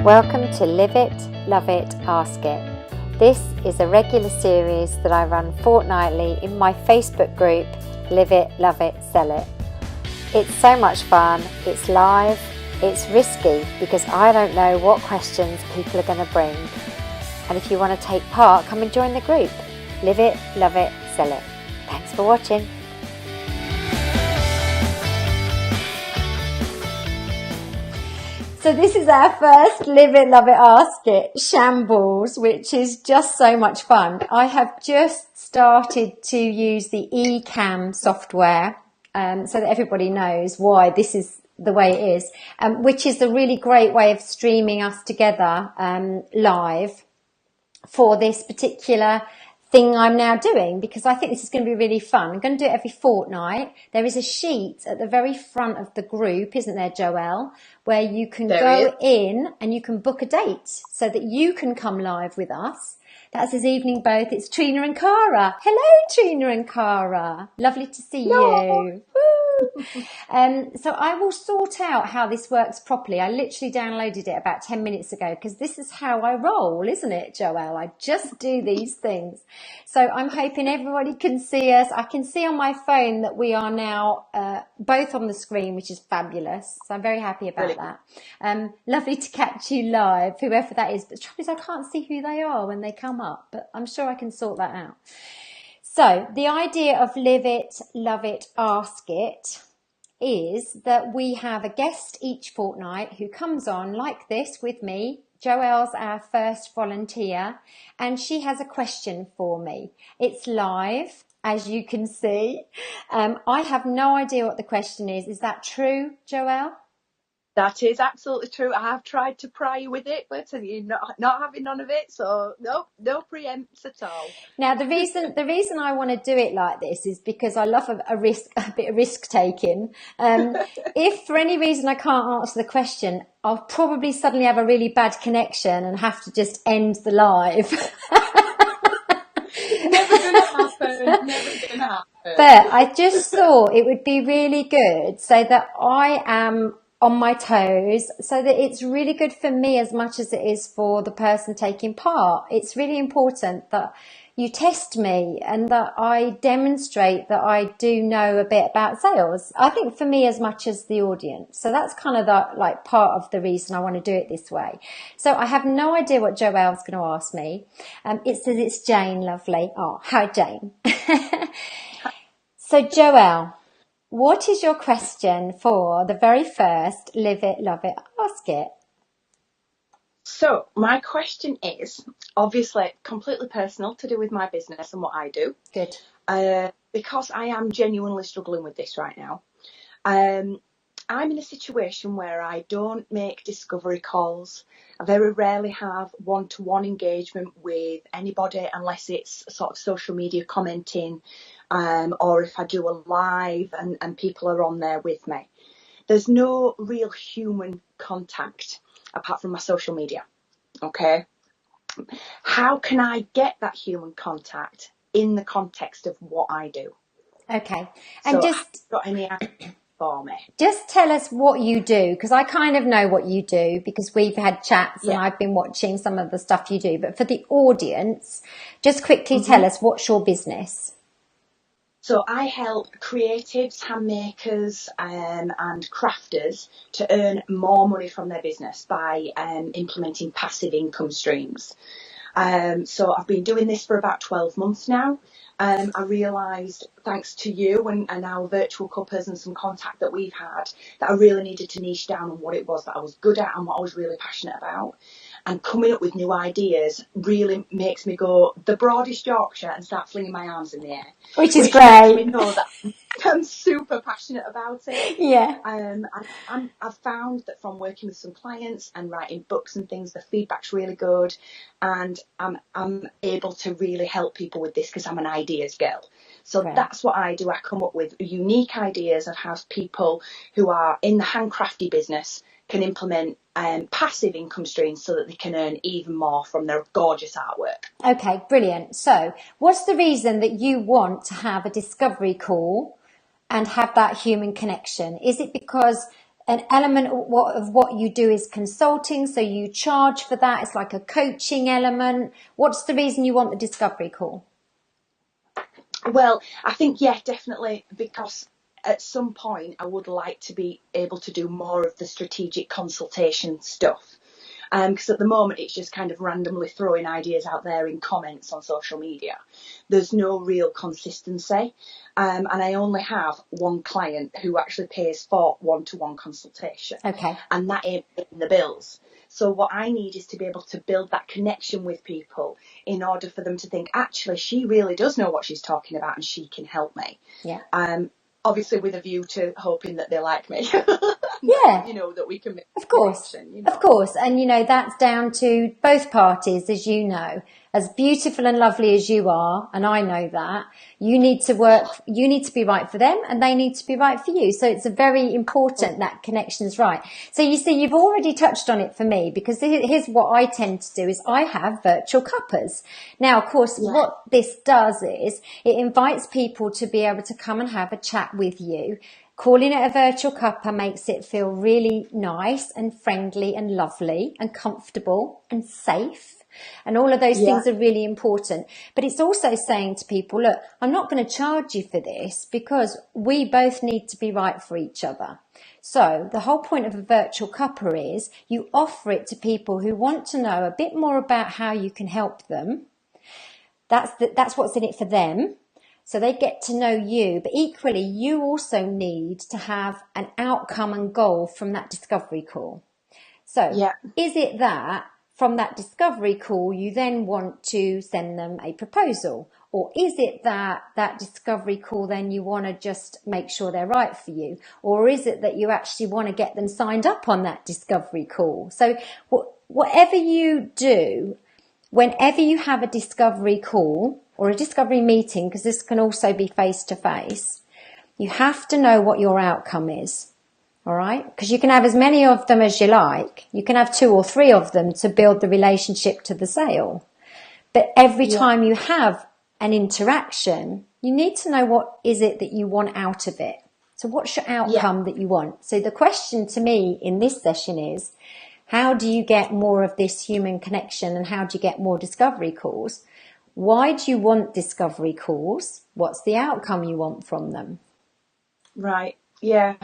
Welcome to Live It, Love It, Ask It. This is a regular series that I run fortnightly in my Facebook group, Live It, Love It, Sell It. It's so much fun, it's live, it's risky because I don't know what questions people are going to bring. And if you want to take part, come and join the group. Live It, Love It, Sell It. Thanks for watching. So this is our first Live It, Love It, Ask It shambles, which is just so much fun. I have just started to use the eCam software so that everybody knows why this is the way it is, which is a really great way of streaming us together live for this particular thing I'm now doing, because I think this is going to be really fun. I'm going to do it every fortnight. There is a sheet at the very front of the group, isn't there, Jo-Elle, where you can go in and you can book a date so that you can come live with us. That's this evening both. It's Trina and Cara. Hello, Trina and Cara. Lovely to see you. So I will sort out how this works properly. I literally downloaded it about 10 minutes ago because this is how I roll, isn't it, Jo-Elle? I just do these things. So I'm hoping everybody can see us. I can see on my phone that we are now both on the screen, which is fabulous. So I'm very happy about that. Lovely to catch you live, whoever that is. But the trouble is I can't see who they are when they come up, but I'm sure I can sort that out. So the idea of Live It, Love It, Ask It is that we have a guest each fortnight who comes on like this with me. Jo-Elle's our first volunteer and she has a question for me. It's live, as you can see. I have no idea what the question is. Is that true, Jo-Elle? That is absolutely true. I have tried to pry you with it, but you're not having none of it. So no preempts at all. Now the reason I want to do it like this is because I love a bit of risk taking. If for any reason I can't answer the question, I'll probably suddenly have a really bad connection and have to just end the live. Never gonna happen. But I just thought it would be really good so that I am on my toes, so that it's really good for me as much as it is for the person taking part. It's really important that you test me and that I demonstrate that I do know a bit about sales. I think for me as much as the audience. So that's kind of the part of the reason I want to do it this way. So I have no idea what Jo-Elle's going to ask me. It says it's Jane, lovely. Oh, hi Jane. So Jo-Elle, what is your question for the very first Live It, Love It, Ask It? So my question is obviously completely personal, to do with my business and what I do. Good. Because I am genuinely struggling with this right now. I'm in a situation where I don't make discovery calls. I very rarely have one-to-one engagement with anybody unless it's sort of social media commenting, or if I do a live and people are on there with me. There's no real human contact apart from my social media. Okay. How can I get that human contact in the context of what I do? Okay. And so just got any for me? Just tell us what you do, because I kind of know what you do because we've had chats and I've been watching some of the stuff you do. But for the audience, just quickly tell us, what's your business? So I help creatives, handmakers and crafters to earn more money from their business by implementing passive income streams. So I've been doing this for about 12 months now. I realised, thanks to you and our virtual cuppas and some contact that we've had, that I really needed to niche down on what it was that I was good at and what I was really passionate about. And coming up with new ideas really makes me go the broadest Yorkshire and start flinging my arms in the air. Which is great. Makes me know that I'm super passionate about it. Yeah. I've found that from working with some clients and writing books and things, the feedback's really good. And I'm able to really help people with this because I'm an ideas girl. So that's what I do. I come up with unique ideas of how people who are in the handcrafty business can implement passive income streams so that they can earn even more from their gorgeous artwork. Okay, brilliant. So what's the reason that you want to have a discovery call and have that human connection? Is it because an element of what you do is consulting, so you charge for that. It's like a coaching element. What's the reason you want the discovery call? Well, I think, yeah, definitely, because at some point I would like to be able to do more of the strategic consultation stuff. Because at the moment it's just kind of randomly throwing ideas out there in comments on social media. There's no real consistency. And I only have one client who actually pays for one-to-one consultation. Okay. And that ain't paying the bills. So what I need is to be able to build that connection with people in order for them to think, actually, she really does know what she's talking about and she can help me. Yeah. Obviously with a view to hoping that they like me. Yeah. You know, that we can make Of course. connection, you know. Of course. And, you know, that's down to both parties, as you know. As beautiful and lovely as you are, and I know that, you need to be right for them and they need to be right for you. So it's very important that connection's right. So you see, you've already touched on it for me, because here's what I tend to do is I have virtual cuppas. Now, of course, what this does is it invites people to be able to come and have a chat with you. Calling it a virtual cuppa makes it feel really nice and friendly and lovely and comfortable and safe. And all of those things are really important. But it's also saying to people, look, I'm not going to charge you for this because we both need to be right for each other. So the whole point of a virtual cuppa is you offer it to people who want to know a bit more about how you can help them. That's what's in it for them. So they get to know you, but equally you also need to have an outcome and goal from that discovery call. So is it that from that discovery call you then want to send them a proposal? Or is it that discovery call then you want to just make sure they're right for you? Or is it that you actually want to get them signed up on that discovery call? So whatever you do, whenever you have a discovery call or a discovery meeting, because this can also be face to face, you have to know what your outcome is. All right? Because you can have as many of them as you like. You can have 2 or 3 of them to build the relationship to the sale. But every time you have an interaction, you need to know what is it that you want out of it. So what's your outcome that you want? So the question to me in this session is, how do you get more of this human connection and how do you get more discovery calls? Why do you want discovery calls? What's the outcome you want from them? Right. Yeah.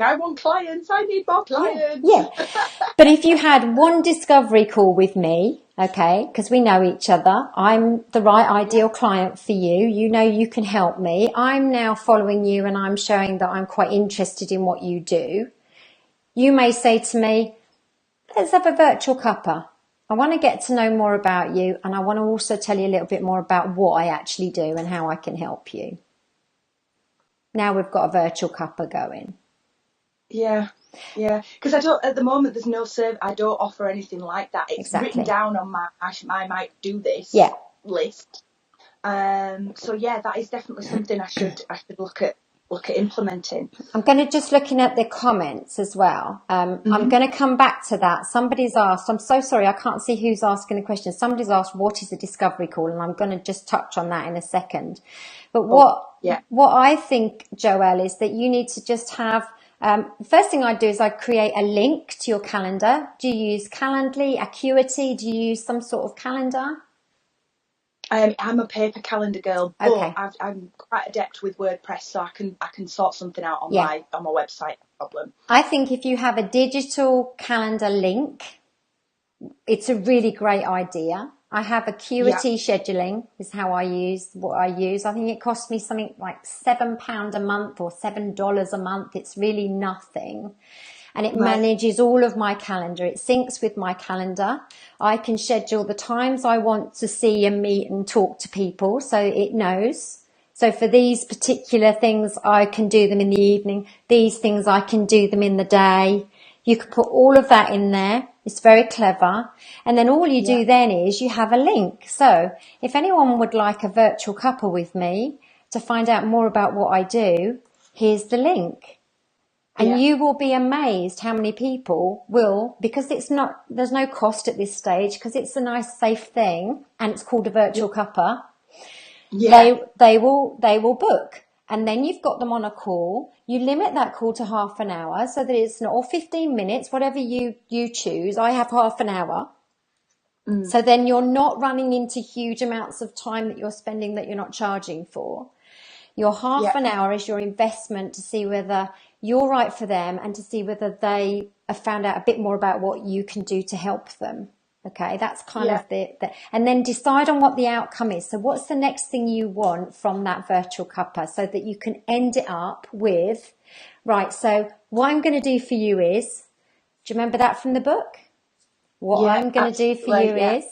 I want clients. I need more clients. Yeah. But if you had one discovery call with me, okay, because we know each other, I'm the right ideal client for you. You know you can help me. I'm now following you and I'm showing that I'm quite interested in what you do. You may say to me, let's have a virtual cuppa. I want to get to know more about you and I want to also tell you a little bit more about what I actually do and how I can help you. Now we've got a virtual cuppa going. Yeah. Because at the moment, there's no service. I don't offer anything like that. It's written down on my I might do this list. So that is definitely something I should look at implementing. I'm going to just looking at the comments as well. I'm going to come back to that. Somebody's asked, I'm so sorry, I can't see who's asking the question. Somebody's asked, what is a discovery call? And I'm going to just touch on that in a second. But what I think, Jo-Elle, is that you need to just have, the first thing I do is I create a link to your calendar. Do you use Calendly, Acuity? Do you use some sort of calendar? I'm a paper calendar girl, but I'm quite adept with WordPress, so I can sort something out on my website. No problem. I think if you have a digital calendar link, it's a really great idea. I have Acuity scheduling is how I use I think it costs me something like £7 a month or $7 a month. It's really nothing. And it manages all of my calendar. It syncs with my calendar. I can schedule the times I want to see and meet and talk to people, so it knows. So for these particular things, I can do them in the evening. These things, I can do them in the day. You could put all of that in there. It's very clever. And then all you do then is you have a link. So if anyone would like a virtual cuppa with me to find out more about what I do, here's the link. And you will be amazed how many people will, because there's no cost at this stage, because it's a nice, safe thing, and it's called a virtual cuppa. They will book. and then you've got them on a call. You limit that call to half an hour so that it's not, or 15 minutes, whatever you choose. I have half an hour. So then you're not running into huge amounts of time that you're spending that you're not charging for. Your half an hour is your investment to see whether you're right for them and to see whether they have found out a bit more about what you can do to help them. Okay, that's kind of and then decide on what the outcome is. So what's the next thing you want from that virtual cuppa so that you can end it up with, right, so what I'm going to do for you is, do you remember that from the book? What I'm going to do for you is,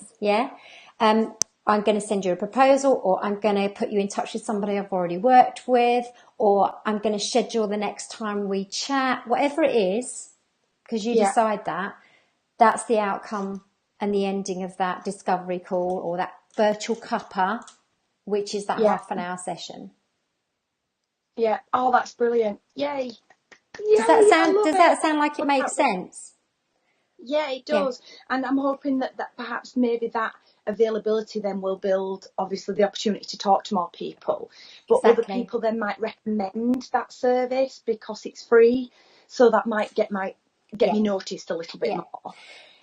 I'm going to send you a proposal, or I'm going to put you in touch with somebody I've already worked with, or I'm going to schedule the next time we chat, whatever it is, because you decide that, that's the outcome and the ending of that discovery call or that virtual cuppa, which is that half an hour session. Yeah. Oh, that's brilliant. Yay. Does that sound like it makes sense? Yeah, it does. Yeah. And I'm hoping that perhaps maybe that availability then will build, obviously, the opportunity to talk to more people. But other people then might recommend that service because it's free. So that might get me noticed a little bit more.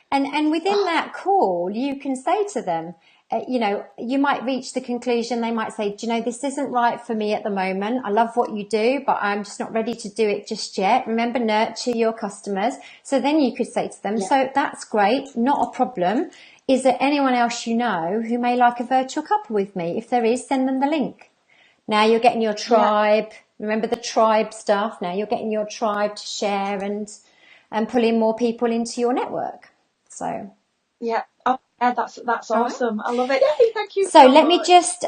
And within that call, you can say to them, you might reach the conclusion, they might say, do you know, this isn't right for me at the moment. I love what you do, but I'm just not ready to do it just yet. Remember, nurture your customers. So then you could say to them, so that's great, not a problem. Is there anyone else you know who may like a virtual cuppa with me? If there is, send them the link. Now you're getting your tribe. Remember the tribe stuff. Now you're getting your tribe to share and pull in more people into your network. So that's awesome. Right. I love it. Yay, thank you. So let me just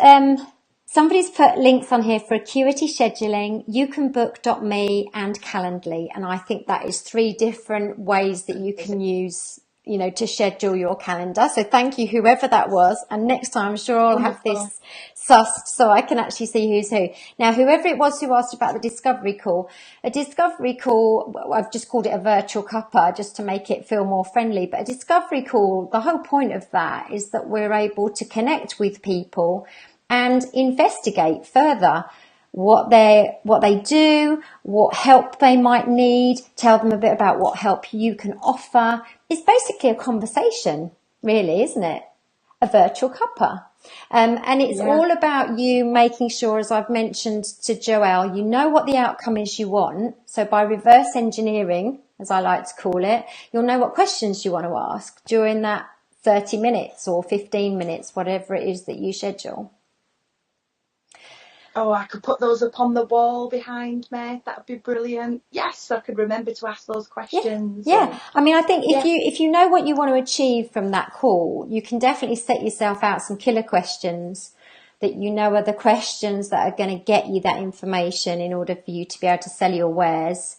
somebody's put links on here for Acuity Scheduling, YouCanBook.me and Calendly, and I think that is 3 different ways that you can use, to schedule your calendar. So thank you, whoever that was. And next time, I'm sure I'll have this sussed so I can actually see who's who. Now, whoever it was who asked about the discovery call, a discovery call, I've just called it a virtual cuppa just to make it feel more friendly. But a discovery call, the whole point of that is that we're able to connect with people and investigate further what they do, what help they might need, tell them a bit about what help you can offer. It's basically a conversation, really, isn't it? A virtual cuppa. And it's all about you making sure, as I've mentioned to Jo-Elle, you know what the outcome is you want. So by reverse engineering, as I like to call it, you'll know what questions you want to ask during that 30 minutes or 15 minutes, whatever it is that you schedule. Oh, I could put those up on the wall behind me. That would be brilliant. Yes, I could remember to ask those questions. Yeah. I mean, I think if you know what you want to achieve from that call, you can definitely set yourself out some killer questions that you know are the questions that are going to get you that information in order for you to be able to sell your wares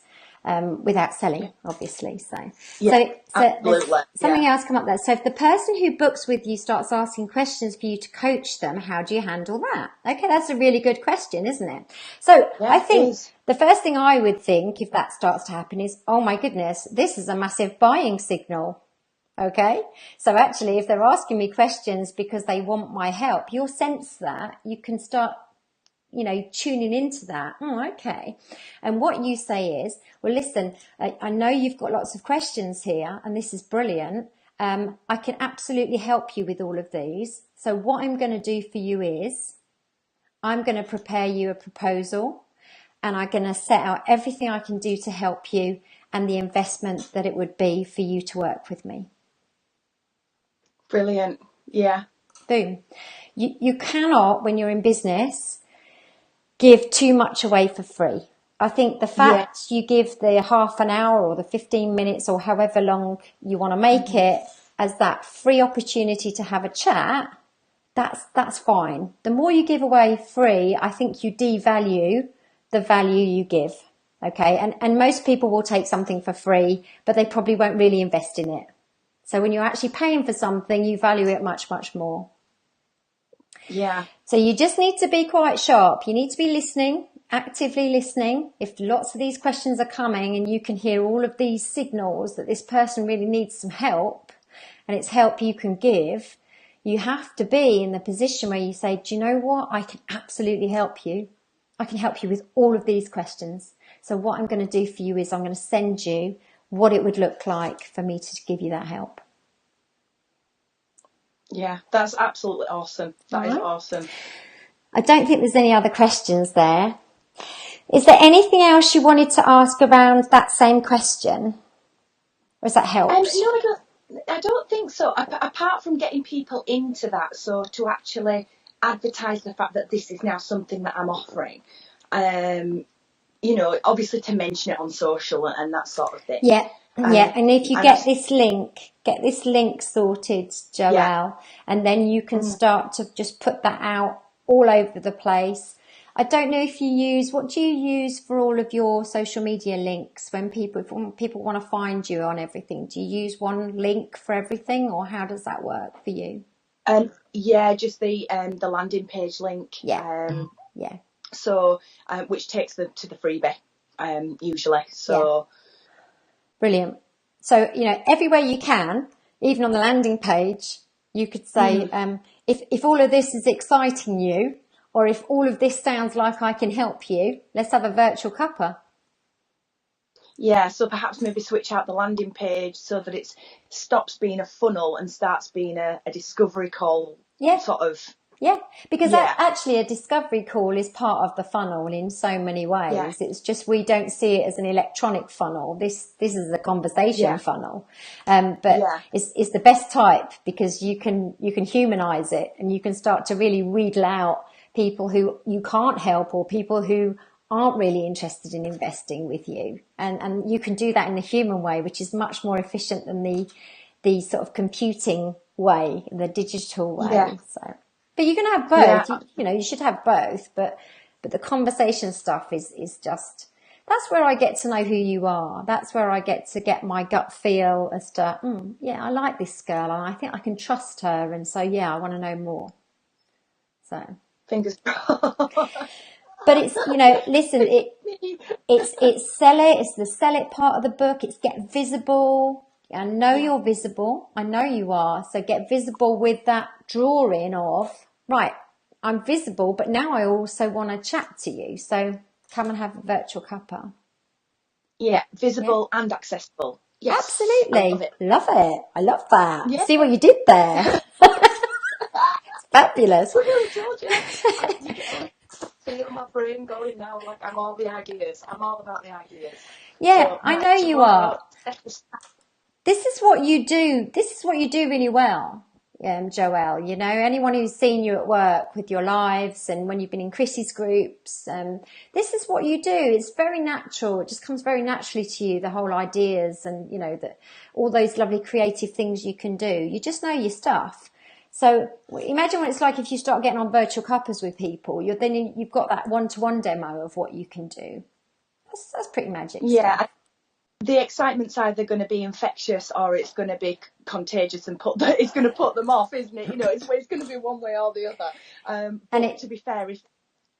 without selling, obviously. So something else come up there. So if the person who books with you starts asking questions for you to coach them, how do you handle that? Okay, that's a really good question, isn't it? So I think the first thing I would think if that starts to happen is, oh my goodness, this is a massive buying signal. Okay, so actually if they're asking me questions because they want my help, you'll sense that. You can start tuning into that. Oh, okay. And what you say is, well, listen, I know you've got lots of questions here and this is brilliant. I can absolutely help you with all of these. So what I'm going to do for you is I'm going to prepare you a proposal and I'm going to set out everything I can do to help you and the investment that it would be for you to work with me. Brilliant. Yeah. Boom. You cannot, when you're in business, give too much away for free. I think the fact you give the half an hour or the 15 minutes or however long you want to make it as that free opportunity to have a chat, that's fine. The more you give away free, I think you devalue the value you give. Okay. And most people will take something for free, but they probably won't really invest in it. So when you're actually paying for something, you value it much, much more. Yeah. So you just need to be quite sharp. You need to be listening, actively listening. If lots of these questions are coming and you can hear all of these signals that this person really needs some help and it's help you can give, you have to be in the position where you say, do you know what? I can absolutely help you. I can help you with all of these questions. So what I'm going to do for you is I'm going to send you what it would look like for me to give you that help. Yeah, that's absolutely awesome. That is awesome. I don't think there's any other questions there. Is there anything else you wanted to ask around that same question? Or has that helped? No, I don't think so. Apart from getting people into that, so to actually advertise the fact that this is now something that I'm offering, you know, obviously to mention it on social and that sort of thing. Yeah, yeah. And if you get this link sorted, Jo-Elle, and then you can start to just put that out all over the place. I don't know if you use, what do you use for all of your social media links when people want to find you on everything? Do you use one link for everything, or how does that work for you? Yeah, just the landing page link. Yeah. Yeah. So, which takes them to the freebie, usually. So, brilliant. So, you know, everywhere you can, even on the landing page, you could say, if all of this is exciting you, or if all of this sounds like I can help you, let's have a virtual cuppa. Yeah, so perhaps maybe switch out the landing page so that it stops being a funnel and starts being a discovery call sort of. Yeah, because actually a discovery call is part of the funnel in so many ways. Yeah. It's just we don't see it as an electronic funnel. This is a conversation funnel, but it's the best type because you can humanize it and you can start to really wheedle out people who you can't help or people who aren't really interested in investing with you, and you can do that in the human way, which is much more efficient than the sort of computing way, the digital way. Yeah. So. But you can have both. Yeah. You know, you should have both. But the conversation stuff is just, that's where I get to know who you are. That's where I get my gut feel as to, yeah, I like this girl and I think I can trust her. And so, yeah, I want to know more. So. Fingers crossed. But it's, you know, listen, it's sell it. It's the sell it part of the book. It's get visible. I know you're visible. I know you are. So get visible with that drawing of, right, I'm visible, but now I also want to chat to you. So come and have a virtual cuppa. Yeah, visible and accessible. Yes. Absolutely. Love it. I love that. Yeah. See what you did there? It's fabulous. I told you. I feel my brain going now, like I'm all the ideas. I'm all about the ideas. Yeah, so, I know you are. This is what you do. This is what you do really well, Jo-Elle. You know, anyone who's seen you at work with your lives and when you've been in Chrissy's groups, this is what you do. It's very natural. It just comes very naturally to you, the whole ideas and, you know, all those lovely creative things you can do. You just know your stuff. So imagine what it's like if you start getting on virtual cuppas with people. You've got that one-to-one demo of what you can do. That's pretty magic stuff. The excitement's either going to be infectious or it's going to be contagious and it's going to put them off, isn't it? You know, it's going to be one way or the other. But to be fair,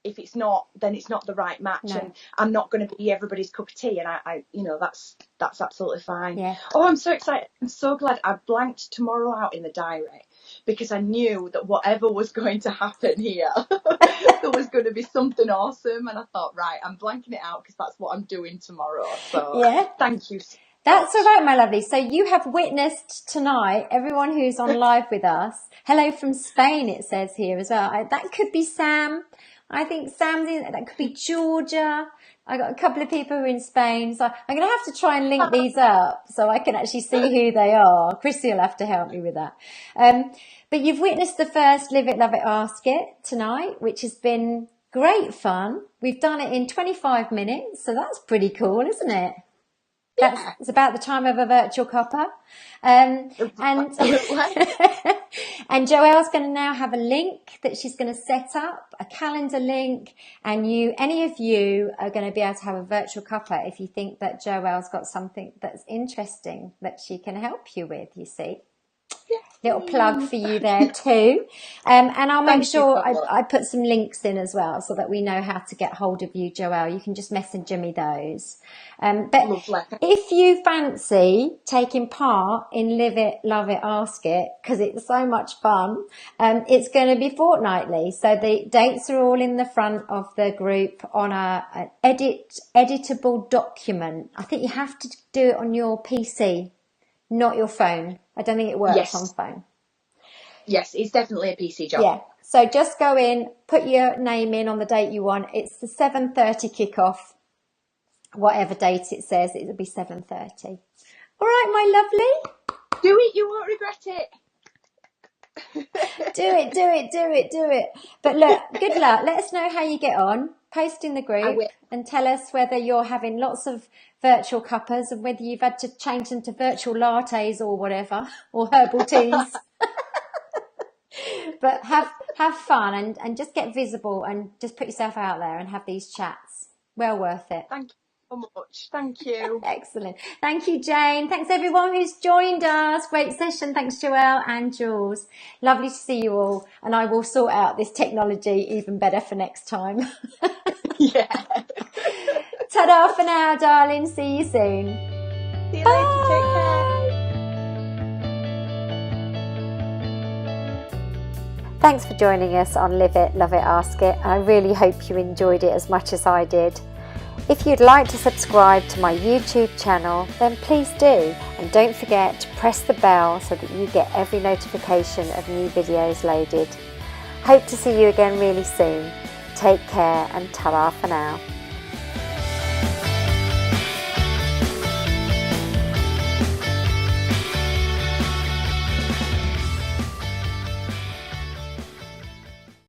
if it's not, then it's not the right match, and I'm not going to be everybody's cup of tea, and I you know, that's absolutely fine. Yeah. Oh, I'm so excited! I'm so glad I blanked tomorrow out in the diary because I knew that whatever was going to happen here, there was going to be something awesome, and I thought, right, I'm blanking it out because that's what I'm doing tomorrow. So thank you. That's all right, my lovely. So you have witnessed tonight, everyone who's on live with us. Hello from Spain, it says here as well. That could be Sam. I think Sam's in, that could be Georgia. I got a couple of people who are in Spain. So I'm going to have to try and link these up so I can actually see who they are. Chrissy will have to help me with that. But you've witnessed the first Live It, Love It, Ask It tonight, which has been great fun. We've done it in 25 minutes. So that's pretty cool, isn't it? It's about the time of a virtual cuppa. And and Jo-Elle's going to now have a link that she's going to set up, a calendar link, and any of you are going to be able to have a virtual cuppa if you think that Jo-Elle's got something that's interesting that she can help you with, you see. Yeah. Little plug for you there too. And I'll make Thank you sure so much. I put some links in as well so that we know how to get hold of you, Jo-Elle. You can just messenger me those. But Lovely. if you fancy taking part in Live It, Love It, Ask It, because it's so much fun, it's going to be fortnightly. So the dates are all in the front of the group on an editable document. I think you have to do it on your PC, not your phone. I don't think it works on phone. Yes, it's definitely a PC job. Yeah. So just go in, put your name in on the date you want. It's the 7:30 kickoff. Whatever date it says, it'll be 7:30. All right, my lovely. Do it, you won't regret it. Do it. But look, good luck. Let us know how you get on. Post in the I group will. and tell us whether you're having lots of virtual cuppas and whether you've had to change them to virtual lattes or whatever, or herbal teas. But have fun and just get visible and just put yourself out there and have these chats. Well worth it. Thank you so much. Thank you. Excellent. Thank you, Jane. Thanks everyone who's joined us. Great session. Thanks, Jo-Elle and Jules. Lovely to see you all. And I will sort out this technology even better for next time. Yeah. Ta-da for now, darling. See you soon. See you later. Take care. Thanks for joining us on Live It, Love It, Ask It. I really hope you enjoyed it as much as I did. If you'd like to subscribe to my YouTube channel, then please do. And don't forget to press the bell so that you get every notification of new videos loaded. Hope to see you again really soon. Take care and ta-ra for now.